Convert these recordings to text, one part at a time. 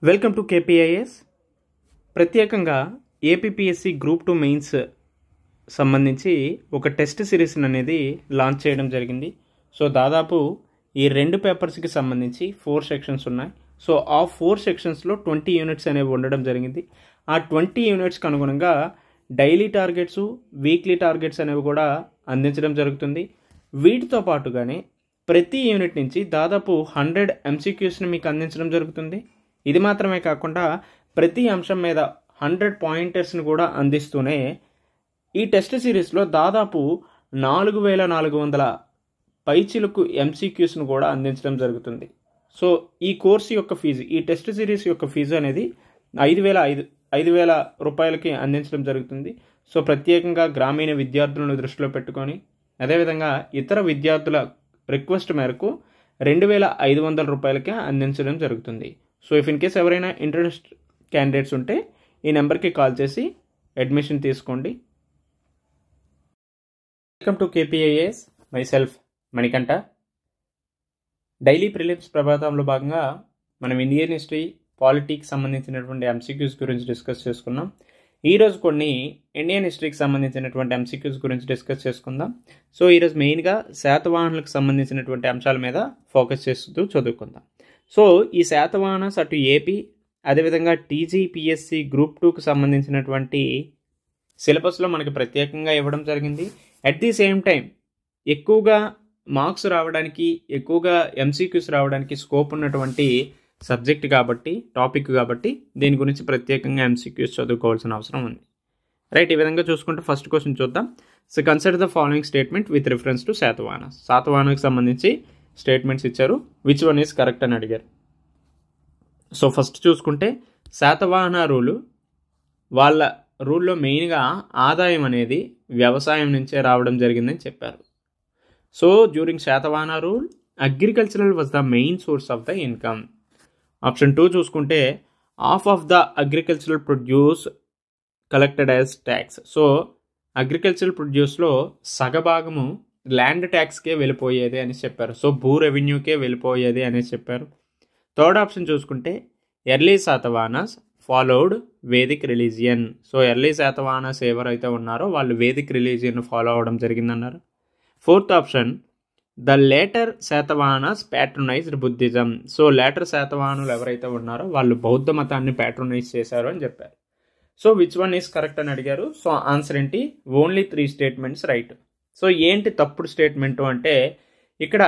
Welcome to KPIS. ప్రత్యేకంగా APPSC group 2 mains సంబంధించి ఒక టెస్ట్ సిరీస్ అనేది లాంచ్ చేయడం జరిగింది. సో దాదాపు ఈ రెండు పేపర్స్కి సంబంధించి 4 సెక్షన్స్ ఉన్నాయి. సో ఆ 4 సెక్షన్స్లో 20 యూనిట్స్ అనేవి ఉండడం జరిగింది. ఆ 20 యూనిట్స్కి అనుగుణంగా డైలీ టార్గెట్స్, వీక్లీ టార్గెట్స్ అనేవి కూడా అందించడం జరుగుతుంది. వీటితో పాటుగానే ప్రతి యూనిట్ నుంచి దాదాపు 100 MCQస్ని మీకు అందించడం జరుగుతుంది. ఇది మాత్రమే కాకుండా ప్రతి అంశం మీద 100 పాయింటర్స్ని కూడా అందిస్తూనే ఈ టెస్ట్ సిరీస్లో దాదాపు 4400 పైచిలుకు MCQస్ను కూడా అందించడం జరుగుతుంది. సో ఈ కోర్సు యొక్క ఫీజు, ఈ టెస్ట్ సిరీస్ యొక్క ఫీజు అనేది 5,000 రూపాయలకి అందించడం జరుగుతుంది. సో ప్రత్యేకంగా గ్రామీణ విద్యార్థులను దృష్టిలో పెట్టుకొని, అదేవిధంగా ఇతర విద్యార్థుల రిక్వెస్ట్ మేరకు 2,500 రూపాయలకే అందించడం జరుగుతుంది. సో ఇఫ్ ఇన్ కేస్ ఎవరైనా ఇంట్రెస్ట్ క్యాండిడేట్స్ ఉంటే ఈ నెంబర్కి కాల్ చేసి అడ్మిషన్ తీసుకోండి. Welcome to KPIS, my self Manikanta. Daily prelims ప్రభాతంలో భాగంగా మనం ఇండియన్ హిస్టరీ, పాలిటిక్స్ సంబంధించినటువంటి MCQs గురించి డిస్కస్ చేసుకున్నాం. ఈరోజు కొన్ని ఇండియన్ హిస్టరీకి సంబంధించినటువంటి MCQs గురించి డిస్కస్ చేసుకుందాం. సో ఈరోజు మెయిన్గా శాతవాహనులకు సంబంధించినటువంటి అంశాల మీద ఫోకస్ చేస్తూ చదువుకుందాం. సో ఈ శాతవాహనస్ అటు ఏపీ, అదేవిధంగా TGPSC గ్రూప్ 2కు సంబంధించినటువంటి సిలబస్లో మనకి ప్రత్యేకంగా ఇవ్వడం జరిగింది. అట్ ది సేమ్ టైం ఎక్కువగా మార్క్స్ రావడానికి, ఎక్కువగా MCQs రావడానికి స్కోప్ ఉన్నటువంటి సబ్జెక్ట్ కాబట్టి, టాపిక్ కాబట్టి దీని గురించి ప్రత్యేకంగా MCQs చదువుకోవాల్సిన అవసరం ఉంది. రైట్, ఈ విధంగా చూసుకుంటే ఫస్ట్ క్వశ్చన్ చూద్దాం. So consider the following statement with reference to Satavahanas. శాతవాహనకు సంబంధించి స్టేట్మెంట్స్ ఇచ్చారు, విచ్ వన్ ఈజ్ కరెక్ట్ అని అడిగారు. సో ఫస్ట్ చూసుకుంటే శాతవాహన రూలు, వాళ్ళ రూల్లో మెయిన్గా ఆదాయం అనేది వ్యవసాయం నుంచే రావడం జరిగిందని చెప్పారు. So during Satavahana rule agricultural was the main source of the income. Option 2 చూసుకుంటే half of the agricultural produce collected as tax. So agricultural ప్రొడ్యూస్లో సగభాగము land ట్యాక్స్కే వెళ్ళిపోయేది అని చెప్పారు. సో భూ రెవెన్యూకే వెళ్ళిపోయేది అనేసి చెప్పారు. థర్డ్ ఆప్షన్ చూసుకుంటే early Satavahanas followed Vedic religion. So early Satavahanas ఎవరైతే ఉన్నారో వాళ్ళు వేదిక్ రిలీజియన్ ఫాలో అవడం జరిగిందన్నారు. Fourth option the later Satavahanas patronised Buddhism. So later శాతవాహనులు ఎవరైతే ఉన్నారో వాళ్ళు బౌద్ధ మతాన్ని ప్యాట్రనైజ్ చేశారు అని చెప్పారు. So which one is correct అని అడిగారు. సో ఆన్సర్ ఏంటి? Only 3 statements right. సో ఏంటి తప్పుడు స్టేట్మెంటు అంటే, ఇక్కడ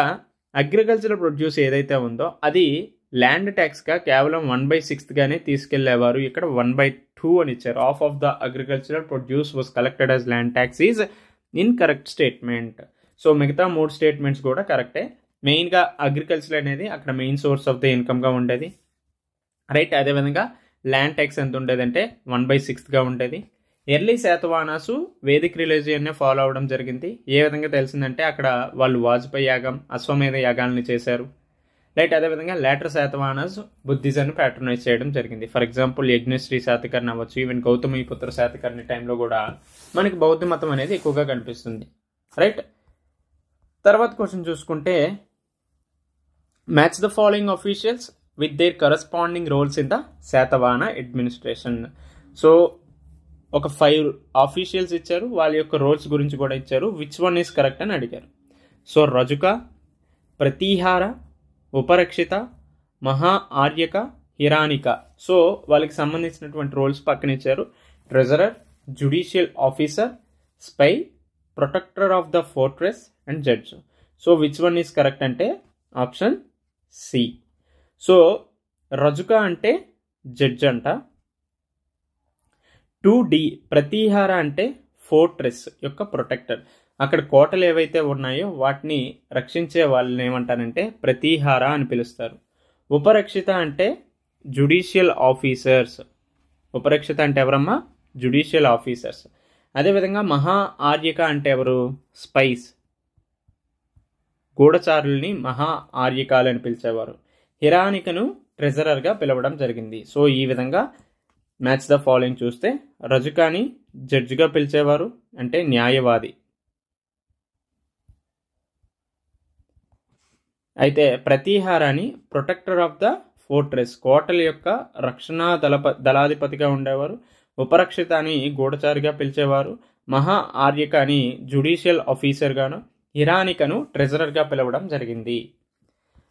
అగ్రికల్చరల్ ప్రొడ్యూస్ ఏదైతే ఉందో అది ల్యాండ్ ట్యాక్స్గా కేవలం 1/6గానే తీసుకెళ్లేవారు. ఇక్కడ 1/2 అని ఇచ్చారు. Half of the agricultural produce was collected as land tax is incorrect statement. So మిగతా 3 స్టేట్మెంట్స్ కూడా కరెక్టే. మెయిన్గా అగ్రికల్చర్ అనేది అక్కడ మెయిన్ సోర్స్ ఆఫ్ ద ఇన్కమ్గా ఉండేది. రైట్, అదేవిధంగా ల్యాండ్ ట్యాక్స్ ఎంత ఉండేదంటే 1/6గా ఉండేది. ఎర్లీ శాతవాహనాసు వేదిక్ రిలీజియన్నే ఫాలో అవడం జరిగింది. ఏ విధంగా తెలిసిందంటే అక్కడ వాళ్ళు వాజ్పేయి యాగం, అశ్వమేధ యాగాల్ని చేశారు. రైట్, అదేవిధంగా లేటర్ శాతవాహనస్ బుద్ధిజాన్ని ప్యాట్రనైజ్ చేయడం జరిగింది. ఫర్ ఎగ్జాంపుల్ యజ్ఞశ్రీ శాతకర్ణి అవ్వచ్చు, ఈవెన్ గౌతమిపుత్ర శాతకర్ణి టైంలో కూడా మనకి బౌద్ధ మతం అనేది ఎక్కువగా కనిపిస్తుంది. రైట్, తర్వాత క్వశ్చన్ చూసుకుంటే match the following officials with their corresponding roles in the Satavahana administration. So ఒక 5 ఆఫీషియల్స్ ఇచ్చారు, వాళ్ళ యొక్క రోల్స్ గురించి కూడా ఇచ్చారు. విచ్ వన్ ఈస్ కరెక్ట్ అని అడిగారు. సో రజుక, ప్రతీహార, ఉపరక్షిత, మహా ఆర్యక, హిరానిక. సో వాళ్ళకి సంబంధించినటువంటి రోల్స్ పక్కన ఇచ్చారు. Treasurer, judicial officer, spy, protector of the fortress and judge. So which one is correct అంటే ఆప్షన్ సి. సో రజుక అంటే జడ్జ్ అంట. 2D ప్రతీహార అంటే ఫోర్ట్రెస్ యొక్క ప్రొటెక్టర్. అక్కడ కోటలు ఏవైతే ఉన్నాయో వాటిని రక్షించే వాళ్ళని ఏమంటారంటే ప్రతీహార అని పిలుస్తారు. ఉపరక్షిత అంటే జ్యుడిషియల్ ఆఫీసర్స్. ఉపరక్షిత అంటే ఎవరమ్మా? Judicial officers. అదేవిధంగా మహా ఆర్యక అంటే ఎవరు? స్పైస్. గూఢచారుల్ని మహా ఆర్యకాలు అని పిలిచేవారు. హిరానికను ట్రెజరర్గా పిలవడం జరిగింది. సో ఈ విధంగా మ్యాచ్ ద ఫాలోయింగ్ చూస్తే రజుకాని జడ్జిగా పిలిచేవారు, అంటే న్యాయవాది. అయితే ప్రతీహారాన్ని ప్రొటెక్టర్ ఆఫ్ ద ఫోర్ట్రెస్, కోటల యొక్క రక్షణ దళాధిపతిగా ఉండేవారు. ఉపరక్షిత అని గూఢచారిగా పిలిచేవారు. మహా ఆర్యక అని జ్యుడిషియల్ ఆఫీసర్గాను, హిరానికను ట్రెజరర్గా పిలవడం జరిగింది.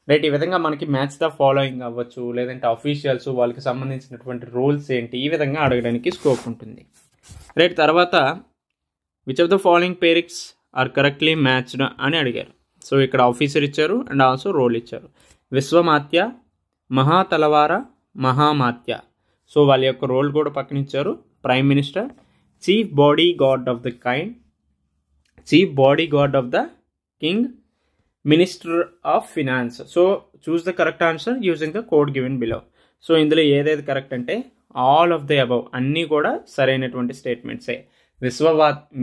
రైట్, ఈ విధంగా మనకి మ్యాచ్ ద ఫాలోయింగ్ అవ్వచ్చు, లేదంటే అఫీషియల్స్ వాళ్ళకి సంబంధించినటువంటి రోల్స్ ఏంటి, ఈ విధంగా అడగడానికి స్కోప్ ఉంటుంది. రైట్, తర్వాత which of the following పేరిక్స్ are correctly matched అని అడిగారు. సో ఇక్కడ ఆఫీసర్ ఇచ్చారు అండ్ ఆల్సో రోల్ ఇచ్చారు. విశ్వమాత్య, మహాతలవార, మహామాత్య. సో వాళ్ళ యొక్క రోల్ కూడా పక్కన ఇచ్చారు. Prime minister, chief body guard of the kind, chief body guard of the king, minister of finance. So choose the correct answer using the code given below. So ఇందులో ఏదైతే correct అంటే all of the above, అన్నీ కూడా సరైనటువంటి స్టేట్మెంట్సే.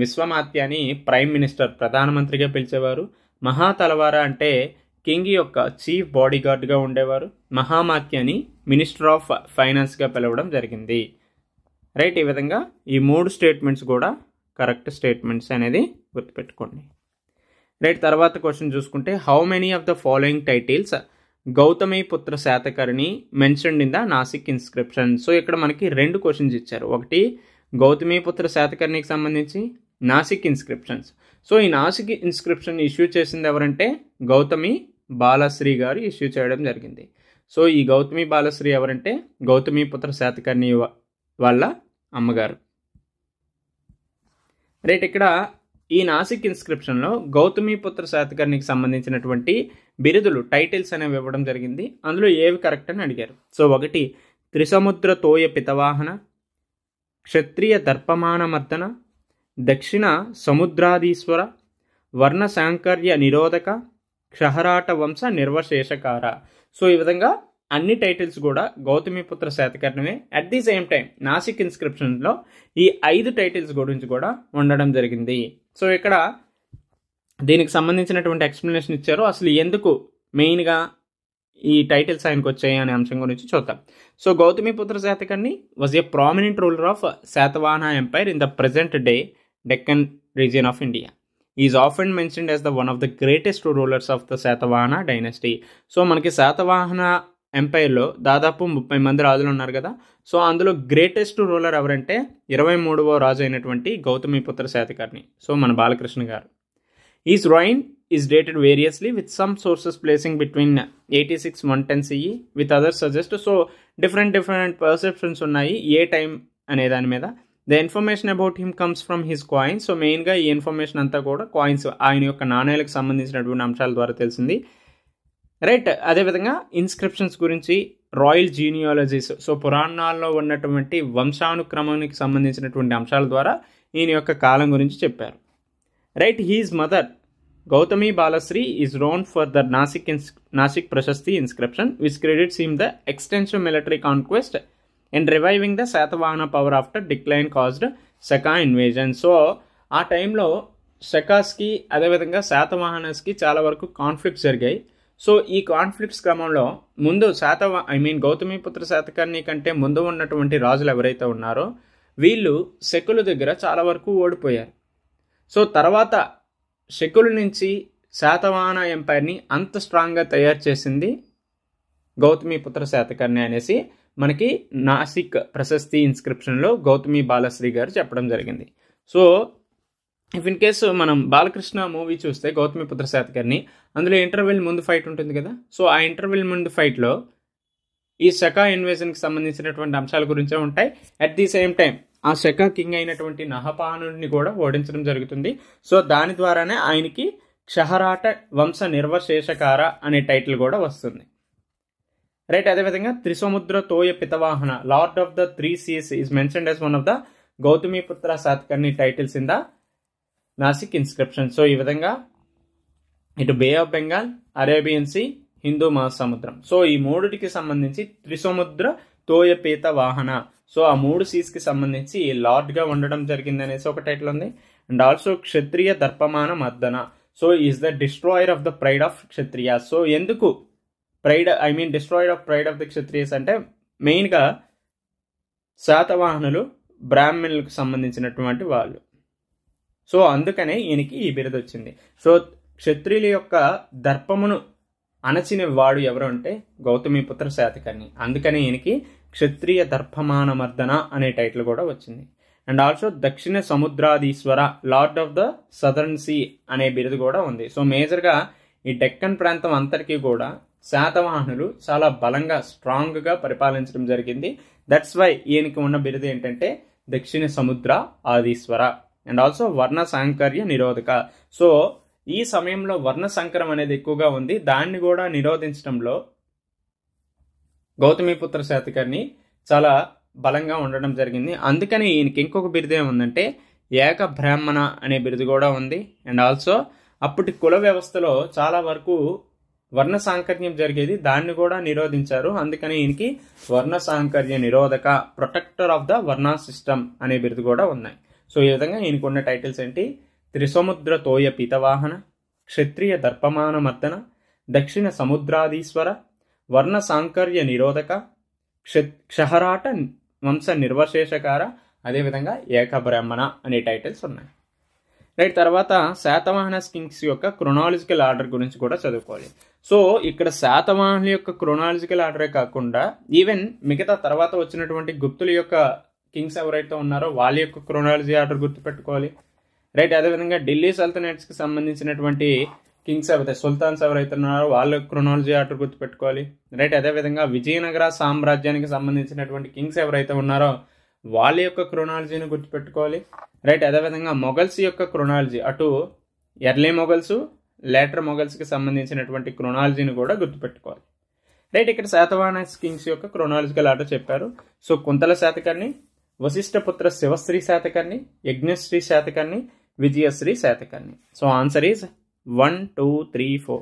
విశ్వమాత్య అని prime minister, ప్రధానమంత్రిగా పిలిచేవారు. మహాతలవార అంటే కింగ్ యొక్క చీఫ్ బాడీ గార్డ్గా ఉండేవారు. మహామాత్య అని మినిస్టర్ ఆఫ్ ఫైనాన్స్గా పిలవడం జరిగింది. రైట్, ఈ విధంగా ఈ 3 స్టేట్మెంట్స్ కూడా కరెక్ట్ స్టేట్మెంట్స్ అనేది గుర్తుపెట్టుకోండి. రైట్, తర్వాత క్వశ్చన్ చూసుకుంటే how many of the following titles Gautami పుత్ర Satakarni mentioned in the Nashik inscription. So ఇక్కడ మనకి 2 క్వశ్చన్స్ ఇచ్చారు. ఒకటి గౌతమి పుత్ర శాతకర్ణికి సంబంధించి నాసిక్ ఇన్స్క్రిప్షన్స్. సో ఈ నాసిక్ ఇన్స్క్రిప్షన్ ఇష్యూ చేసింది ఎవరంటే గౌతమి బాలశ్రీ గారు ఇష్యూ చేయడం జరిగింది. సో ఈ గౌతమి బాలశ్రీ ఎవరంటే గౌతమి పుత్ర శాతకర్ణి వాళ్ళ అమ్మగారు. రైట్, ఇక్కడ ఈ నాసిక్ ఇన్స్క్రిప్షన్లో గౌతమి పుత్ర శాతకర్ణికి సంబంధించినటువంటి బిరుదులు, టైటిల్స్ అనేవి ఇవ్వడం జరిగింది. అందులో ఏవి కరెక్ట్ అని అడిగారు. సో ఒకటి త్రిసముద్ర తోయ పితవాహన, క్షత్రియ దర్పమాన మర్దన, దక్షిణ సముద్రాధీశ్వర, వర్ణ సాంకర్య నిరోధక, క్షహరాట వంశ నిర్వశేషకార. సో ఈ విధంగా అన్ని టైటిల్స్ కూడా గౌతమి పుత్ర శాతకర్ణివే. At the same time Nashik ఇన్స్క్రిప్షన్లో ఈ 5 టైటిల్స్ గురించి కూడా ఉండడం జరిగింది. సో ఇక్కడ దీనికి సంబంధించినటువంటి ఎక్స్ప్లెనేషన్ ఇచ్చారు. అసలు ఎందుకు మెయిన్గా ఈ టైటిల్స్ ఆయనకు వచ్చాయి అనే అంశం గురించి చూద్దాం. So Gautamiputra Satakarni was a prominent ruler of Satavahana empire in the present day Deccan region of India. Is often mentioned as the one of the greatest rulers of the Satavahana dynasty. So మనకి శాతవాహన ఎంపైర్లో దాదాపు 30 మంది రాజులు ఉన్నారు కదా. సో అందులో గ్రేటెస్ట్ రూలర్ ఎవరంటే 23వ రాజు అయినటువంటి Gautamiputra Satakarni. So మన బాలకృష్ణ గారు. Is rain is dated variously with some sources placing between 86-110 CE with others suggest. So different perceptions ఉన్నాయి ఏ టైం అనే దాని మీద. The information about him comes from his coins. So మెయిన్గా ఈ ఇన్ఫర్మేషన్ అంతా కూడా కాయిన్స్, ఆయన యొక్క నాణేలకు సంబంధించినటువంటి అంశాల ద్వారా తెలిసింది. రైట్, అదేవిధంగా ఇన్స్క్రిప్షన్స్ గురించి, రాయల్ జీనియాలజీస్, సో పురాణాల్లో ఉన్నటువంటి వంశానుక్రమానికి సంబంధించినటువంటి అంశాల ద్వారా ఈయన యొక్క కాలం గురించి చెప్పారు. Right, his mother Gautami Balasri is known for the Nashik ప్రశస్తి inscription which credits him the extensive military conquest and reviving the Satavahana power after decline caused శకా invasion. So ఆ టైంలో శకాస్కి అదేవిధంగా శాతవాహనస్కి చాలా వరకు కాన్ఫ్లిక్ట్స్ జరిగాయి. సో ఈ కాన్ఫ్లిక్ట్స్ క్రమంలో ముందు గౌతమిపుత్ర శాతకర్ణి కంటే ముందు ఉన్నటువంటి రాజులు ఎవరైతే ఉన్నారో వీళ్ళు శకుల దగ్గర చాలా వరకు ఓడిపోయారు. సో తర్వాత శకుల నుంచి శాతవాహన ఎంపైర్ని అంత స్ట్రాంగ్గా తయారు చేసింది గౌతమిపుత్ర శాతకర్ణి అనేసి మనకి నాసిక్ ప్రశస్తి ఇన్స్క్రిప్షన్లో గౌతమి బాలశ్రీ గారు చెప్పడం జరిగింది. సో ఇఫ్ ఇన్ కేసు మనం బాలకృష్ణ మూవీ చూస్తే గౌతమిపుత్ర శాతకర్ణి, అందులో ఇంటర్వెల్ ముందు ఫైట్ ఉంటుంది కదా. సో ఆ ఇంటర్వెల్ ముందు ఫైట్లో ఈ శకా ఇన్వేజన్కి సంబంధించినటువంటి అంశాల గురించే ఉంటాయి. అట్ ది సేమ్ టైం ఆ శకా కింగ్ అయినటువంటి నహపానుడిని కూడా ఓడించడం జరుగుతుంది. సో దాని ద్వారానే ఆయనకి క్షహరాట వంశ నిర్వశేషకార అనే టైటిల్ కూడా వస్తుంది. రైట్, అదేవిధంగా త్రిసముద్ర తోయ పితవాహన, lord of the 3 seas is mentioned as one of the Gautamiputra Satakarni titles in the Nashik inscription. So ఈ విధంగా ఇటు బే of Bengal, Arabian sea, Hindu మహాసముద్రం, సో ఈ మూడిటికి సంబంధించి త్రిసముద్ర తోయ పీత వాహన, సో ఆ 3 seasకి సంబంధించి లార్డ్గా ఉండడం జరిగింది అనేసి ఒక టైటిల్ ఉంది. అండ్ ఆల్సో క్షత్రియ దర్పమాన మర్దన, so is the destroyer of the pride of Kshatriya. So ఎందుకు destroyer of pride of the క్షత్రియస్ అంటే మెయిన్గా శాతవాహనులు బ్రాహ్మణులకు సంబంధించినటువంటి వాళ్ళు. సో అందుకనే ఈయనకి ఈ బిరుదు వచ్చింది. సో క్షత్రియుల యొక్క దర్పమును అణచిన వాడు ఎవరు అంటే గౌతమిపుత్ర శాతకర్ణి. అందుకని ఈయనకి క్షత్రియ దర్భమాన మర్దన అనే టైటిల్ కూడా వచ్చింది. అండ్ ఆల్సో దక్షిణ సముద్రాధీశ్వర, lord of the southern see అనే బిరుదు కూడా ఉంది. సో మేజర్గా ఈ డెక్కన్ ప్రాంతం అంతటికీ కూడా శాతవాహనులు చాలా బలంగా స్ట్రాంగ్గా పరిపాలించడం జరిగింది. దట్స్ వై ఈయనకి ఉన్న బిరుదు ఏంటంటే దక్షిణ సముద్ర ఆధీశ్వర. అండ్ ఆల్సో వర్ణ సాంకర్య నిరోధక. సో ఈ సమయంలో వర్ణ సంకరం అనేది ఎక్కువగా ఉంది. దాన్ని కూడా నిరోధించడంలో గౌతమిపుత్ర శాతకర్ణి చాలా బలంగా ఉండడం జరిగింది. అందుకని ఈయనకి ఇంకొక బిరుదు ఏముందంటే ఏక బ్రాహ్మణ అనే బిరుదు కూడా ఉంది. అండ్ ఆల్సో అప్పటి కుల వ్యవస్థలో చాలా వరకు వర్ణ సాంకర్యం జరిగేది, దాన్ని కూడా నిరోధించారు. అందుకని ఈయనకి వర్ణ సాంకర్య నిరోధక, ప్రొటెక్టర్ ఆఫ్ ద వర్ణ సిస్టమ్ అనే బిరుదు కూడా ఉన్నాయి. సో ఈ విధంగా ఈయనకు ఉన్న టైటిల్స్ ఏంటి? త్రిసముద్ర తోయ పీతవాహన, క్షత్రియ దర్పమాన మర్దన, దక్షిణ సముద్రాధీశ్వర, వర్ణ సాంకర్య నిరోధక, క్షహరాట వంశ నిర్వశేషకార, అదేవిధంగా ఏకబ్రాహ్మణ అనే టైటిల్స్ ఉన్నాయి. రైట్, తర్వాత శాతవాహన కింగ్స్ యొక్క క్రొనాలజికల్ ఆర్డర్ గురించి కూడా చదువుకోవాలి. సో ఇక్కడ శాతవాహనుల యొక్క క్రొనాలజికల్ ఆర్డరే కాకుండా ఈవెన్ మిగతా తర్వాత వచ్చినటువంటి గుప్తుల యొక్క కింగ్స్ ఎవరైతే ఉన్నారో వాళ్ళ యొక్క క్రొనాలజీ ఆర్డర్ గుర్తుపెట్టుకోవాలి. రైట్, అదేవిధంగా ఢిల్లీ సల్తనట్స్కి సంబంధించినటువంటి కింగ్స్ ఎవరైతే సుల్తాన్స్ ఎవరైతే ఉన్నారో వాళ్ళ క్రొనాలజీ ఆర్డర్ గుర్తుపెట్టుకోవాలి. రైట్, అదేవిధంగా విజయనగర సామ్రాజ్యానికి సంబంధించినటువంటి కింగ్స్ ఎవరైతే ఉన్నారో వాళ్ళ యొక్క క్రొనాలజీని గుర్తుపెట్టుకోవాలి. రైట్, అదేవిధంగా మొఘల్స్ యొక్క క్రొనాలజీ, అటు ఎర్లీ మొఘల్స్ లేటర్ మొఘల్స్కి సంబంధించినటువంటి క్రొనాలజీని కూడా గుర్తుపెట్టుకోవాలి. రైట్, ఇక్కడ శాతవాహన కింగ్స్ యొక్క క్రొనాలజికల్ ఆర్డర్ చెప్పారు. So Kuntala Satakarni, Vashishthaputra Sivasri Satakarni, Yajnashri Satakarni, Vijayasri Satakarni. So answer is 1, 2, 3, 4.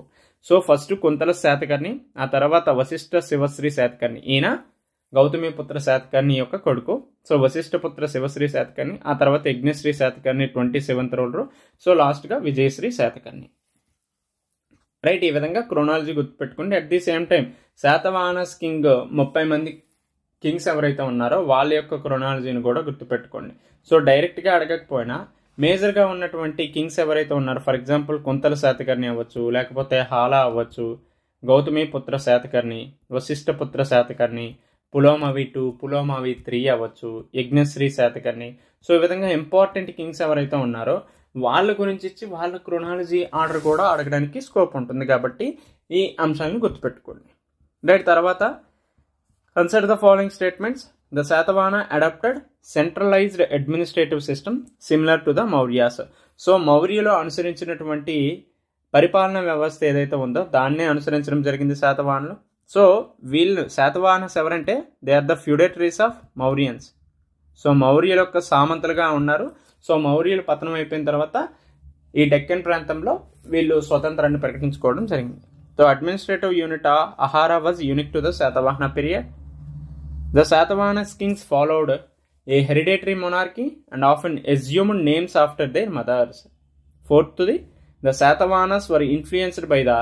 So first Kuntala Satakarni, ఆ తర్వాత వశిష్ఠ శివశ్రీ శాతకర్ణి. ఈయన గౌతమిపుత్ర శాతకర్ణి యొక్క కొడుకు. సో వశిష్ఠపుత్ర శివశ్రీ శాతకర్ణి, ఆ తర్వాత Yajnashri Satakarni 27th ruler. So లాస్ట్గా విజయశ్రీ శాతకర్ణి. రైట్, ఈ విధంగా క్రొనాలజీ గుర్తుపెట్టుకోండి. At the same time Satavahanas king 30 మంది కింగ్స్ ఎవరైతే ఉన్నారో వాళ్ళ యొక్క క్రొనాలజీని కూడా గుర్తుపెట్టుకోండి. సో డైరెక్ట్గా అడగకపోయినా మేజర్గా ఉన్నటువంటి కింగ్స్ ఎవరైతే ఉన్నారో, ఫర్ ఎగ్జాంపుల్ కుంతల శాతకర్ణి అవ్వచ్చు, లేకపోతే హాలా అవ్వచ్చు, గౌతమిపుత్ర శాతకర్ణి, వశిష్ఠపుత్ర శాతకర్ణి, పులోమవి 2, పులోమవి 3 అవ్వచ్చు, యజ్ఞశ్రీ శాతకర్ణి. సో ఈ విధంగా ఇంపార్టెంట్ కింగ్స్ ఎవరైతే ఉన్నారో వాళ్ళ గురించి ఇచ్చి వాళ్ళ క్రొనాలజీ ఆర్డర్ కూడా అడగడానికి స్కోప్ ఉంటుంది. కాబట్టి ఈ అంశాలను గుర్తుపెట్టుకోండి. రైట్, తర్వాత consider the following statements. The Satavahana adapted centralised administrative system similar to the Mauryas. So మౌర్యలో అనుసరించినటువంటి పరిపాలనా వ్యవస్థ ఏదైతే ఉందో దాన్నే అనుసరించడం జరిగింది శాతవాహనులు. సో వీళ్ళు శాతవాహనస్ ఎవరంటే they are the feudatories of Mauryans. So మౌర్యుల యొక్క సామంతులుగా ఉన్నారు. సో మౌర్యులు పతనం అయిపోయిన తర్వాత ఈ డెక్కన్ ప్రాంతంలో వీళ్ళు స్వతంత్రాన్ని ప్రకటించుకోవడం జరిగింది. So administrative unit అహారా was unique to the Satavahana period. The Satavahanas Kings followed A hereditary monarchy and often assumed names after their mothers. Fourthly, the Satavahanas were influenced by the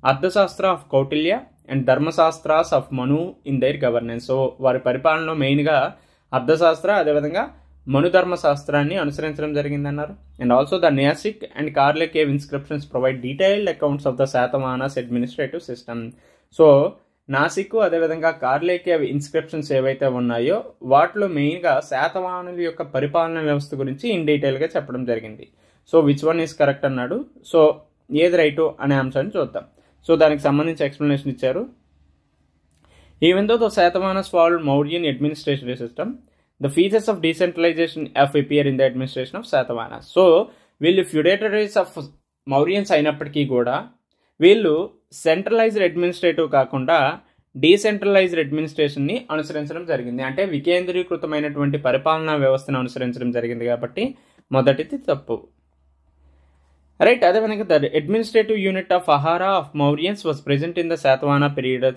Arthashastra of Kautilya and Dharmasastras of Manu in their governance. So వారి పరిపాలనలో మెయిన్గా అర్థశాస్త్ర అదేవిధంగా మనుధర్మశాస్త్రాన్ని అనుసరించడం జరిగిందన్నారు. And also the Nashik and Karle cave inscriptions provide detailed accounts of the Satavahanas administrative system. So Nashik అదేవిధంగా కార్లే cave inscriptions ఏవైతే ఉన్నాయో వాటిలో మెయిన్గా శాతవాహనుల యొక్క పరిపాలన వ్యవస్థ గురించి ఇన్ డీటెయిల్గా చెప్పడం జరిగింది. So which one is correct అన్నాడు. సో ఏది రైటు అనే అంశాన్ని చూద్దాం. సో దానికి సంబంధించి ఎక్స్ప్లెనేషన్ ఇచ్చారు. Even though the Satavahanas followed Mauryan administrative system, the features of decentralisation appear in the administration of Satavahanas. So వీళ్ళు ఫ్యూడేటరీస్ ఆఫ్ మౌర్యన్స్ అయినప్పటికీ కూడా వీళ్ళు సెంట్రలైజ్డ్ అడ్మినిస్ట్రేటివ్ కాకుండా డీసెంట్రలైజ్డ్ అడ్మినిస్ట్రేషన్ని అనుసరించడం జరిగింది. అంటే వికేంద్రీకృతమైనటువంటి పరిపాలనా వ్యవస్థను అనుసరించడం జరిగింది. కాబట్టి మొదటిది తప్పు. రైట్, అదేవిధంగా the administrative unit of అహారా of Mauryans was present in the Satavahana period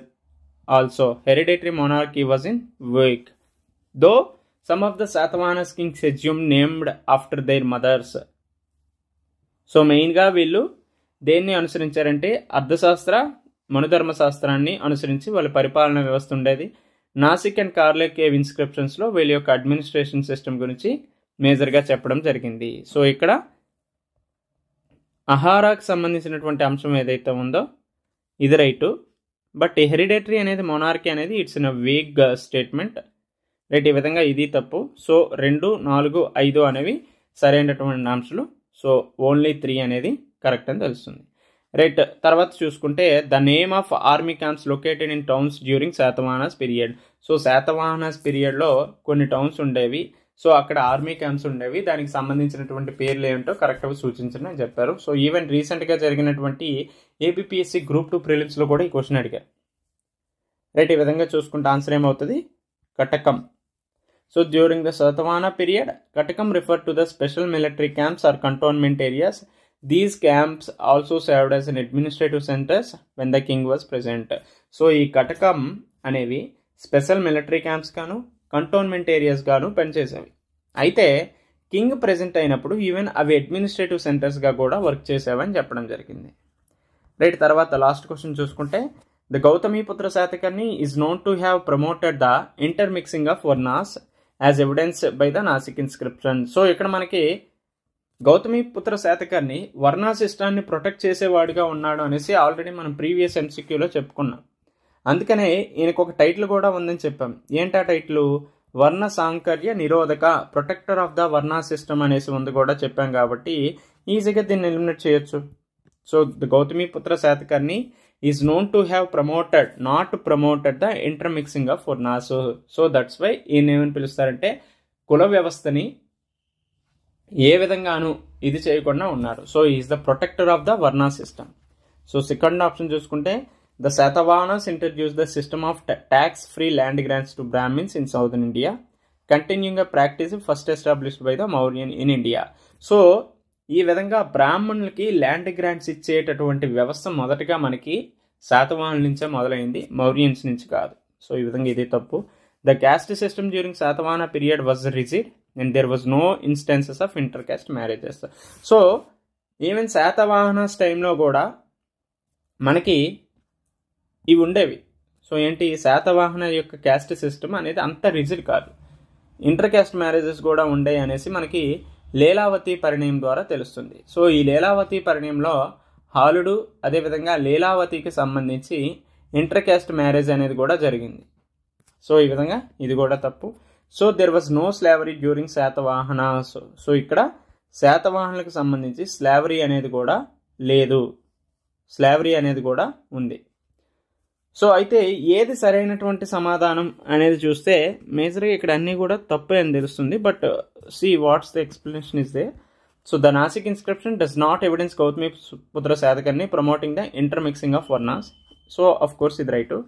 also. Hereditary monarchy was in week though some of the Satavahanas Kings assumed named after their mothers. So మెయిన్గా వీళ్ళు దేన్ని అనుసరించారంటే అర్థశాస్త్ర మనుధర్మశాస్త్రాన్ని అనుసరించి వాళ్ళ పరిపాలన వ్యవస్థ ఉండేది. నాసిక్ అండ్ కార్లే కేవ్ ఇన్స్క్రిప్షన్స్లో వీళ్ళ యొక్క అడ్మినిస్ట్రేషన్ సిస్టమ్ గురించి మేజర్గా చెప్పడం జరిగింది. సో ఇక్కడ అహారాకు సంబంధించినటువంటి అంశం ఏదైతే ఉందో ఇది రైటు. బట్ హెరిడేటరీ అనేది మొనార్కీ అనేది it's in a vague statement, right. ఈ విధంగా ఇది తప్పు. సో 2, 4, 5 అనేవి సరైనటువంటి ఆన్సర్లు. సో ఓన్లీ 3 అనేది కరెక్ట్ అని తెలుస్తుంది, రైట్. తర్వాత చూసుకుంటే the name of army camps located in towns during Satavahanas period. So Satavahanas పీరియడ్లో కొన్ని టౌన్స్ ఉండేవి, సో అక్కడ ఆర్మీ క్యాంప్స్ ఉండేవి, దానికి సంబంధించినటువంటి పేర్లు ఏమిటో కరెక్ట్గా సూచించడం అని చెప్పారు. సో ఈవెన్ రీసెంట్గా జరిగినటువంటి ఏపీఎస్సీ గ్రూప్ 2 ప్రిలిమ్స్లో కూడా ఈ క్వశ్చన్ అడిగారు, రైట్. ఈ విధంగా చూసుకుంటే ఆన్సర్ ఏమవుతుంది, కటకం. So during the Satavahana period Katakam refer to the special military camps are cantonment areas. These camps also served as an administrative centres when the king was present. So ఈ కటకం అనేవి special military camps గాను cantonment areas గాను పనిచేసేవి. అయితే king present అయినప్పుడు even అవి administrative సెంటర్స్గా కూడా work చేసేవని చెప్పడం జరిగింది, రైట్. తర్వాత లాస్ట్ క్వశ్చన్ చూసుకుంటే the Gautamiputra Satakarni is known to have promoted the intermixing of varnas as evidence by the Nashik inscription. So ఇక్కడ మనకి గౌతమిపుత్ర శాతకర్ణి వర్ణా సిస్టాన్ని ప్రొటెక్ట్ చేసేవాడిగా ఉన్నాడు అనేసి ఆల్రెడీ మనం ప్రీవియస్ ఎంసీక్యూలో చెప్పుకున్నాం. అందుకనే ఈయనకు ఒక టైటిల్ కూడా ఉందని చెప్పాం. ఏంటా టైటిల్, వర్ణ సాంకర్య నిరోధక, protector of the varna system అనేసి ఉంది కూడా చెప్పాం. కాబట్టి ఈజీగా దీన్ని ఎలిమినేట్ చేయొచ్చు. So the Gautamiputra Satakarni is known to have promoted, not promoted the intermixing of varnas. So that's why ఈయన ఏమని పిలుస్తారంటే కుల వ్యవస్థని ఏ విధంగానూ ఇది చేయకుండా ఉన్నారు. So is the protector of the varna system. So second option చూసుకుంటే the Satavahanas introduce the system of tax free land grants to Brahmins in southern India, continuing a practice first established by the Mauryan in India. So ఈ విధంగా బ్రాహ్మణులకి land grants ఇచ్చేటటువంటి వ్యవస్థ మొదటగా మనకి శాతవాహనుల నుంచే మొదలైంది, మౌర్యన్స్ నుంచి కాదు. సో ఈ విధంగా ఇది తప్పు. The caste system during Satavahana period was rigid and there was no instances of inter caste marriages. So even Satavahanas టైంలో కూడా మనకి ఇవి ఉండేవి. సో ఏంటి, శాతవాహన యొక్క క్యాస్ట్ సిస్టమ్ అనేది అంత రిజిడ్ కాదు, ఇంటర్ క్యాస్ట్ మ్యారేజెస్ కూడా ఉండేవి అనేసి మనకి లీలావతి పరిణయం ద్వారా తెలుస్తుంది. సో ఈ లీలావతి పరిణయంలో హాలుడు అదేవిధంగా లీలావతికి సంబంధించి ఇంటర్ క్యాస్ట్ మ్యారేజ్ అనేది కూడా జరిగింది. సో ఈ విధంగా ఇది కూడా తప్పు. So there was no slavery during Satavahana. So ఇక్కడ శాతవాహనులకు సంబంధించి స్లావరీ అనేది కూడా లేదు, స్లావరీ అనేది కూడా ఉంది. సో అయితే ఏది సరైనటువంటి సమాధానం అనేది చూస్తే మేజర్గా ఇక్కడ అన్నీ కూడా తప్పే అని తెలుస్తుంది. But see what's the explanation is they. So the Nashik inscription does not evidence Gautamiputra Satakarni promoting the intermixing of varnas. So of course ఇది right.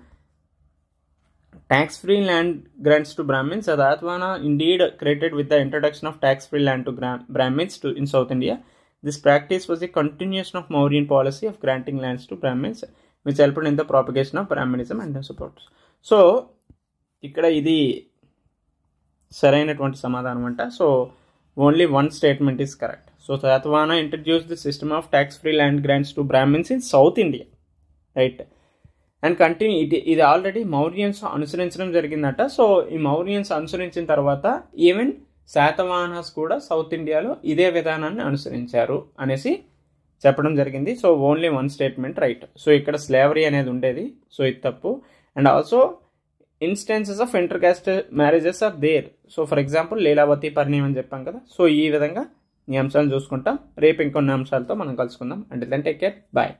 Tax-free land grants to Brahmins. Satyavahana indeed created with the introduction of tax-free land to Brahmins in South India. This practice was a continuation of Mauryan policy of granting lands to Brahmins, which helped in the propagation of Brahmanism and their supporters. So, ఇక్కడ ఇది సరైనటువంటి సమాధానం అంట. So only one statement is correct. So Satyavahana introduced the system of tax-free land grants to Brahmins in South India, right? And continue ఇది already Mauryans అనుసరించడం జరిగిందట. So ఈ మౌర్యన్స్ అనుసరించిన తర్వాత ఈవెన్ శాతవాహనాస్ కూడా సౌత్ ఇండియాలో ఇదే విధానాన్ని అనుసరించారు అనేసి చెప్పడం జరిగింది. So only one statement right. So ఇక్కడ స్లేవరీ అనేది ఉండేది, సో ఇది తప్పు. And also instances of inter caste marriages are there. So for example Leelavati Parinayam అని చెప్పాం కదా. సో ఈ విధంగా ఈ అంశాలను చూసుకుంటాం. రేపు ఇంకొన్ని అంశాలతో మనం కలుసుకుందాం. అంటే దెన్ టేక్ కేర్, బాయ్.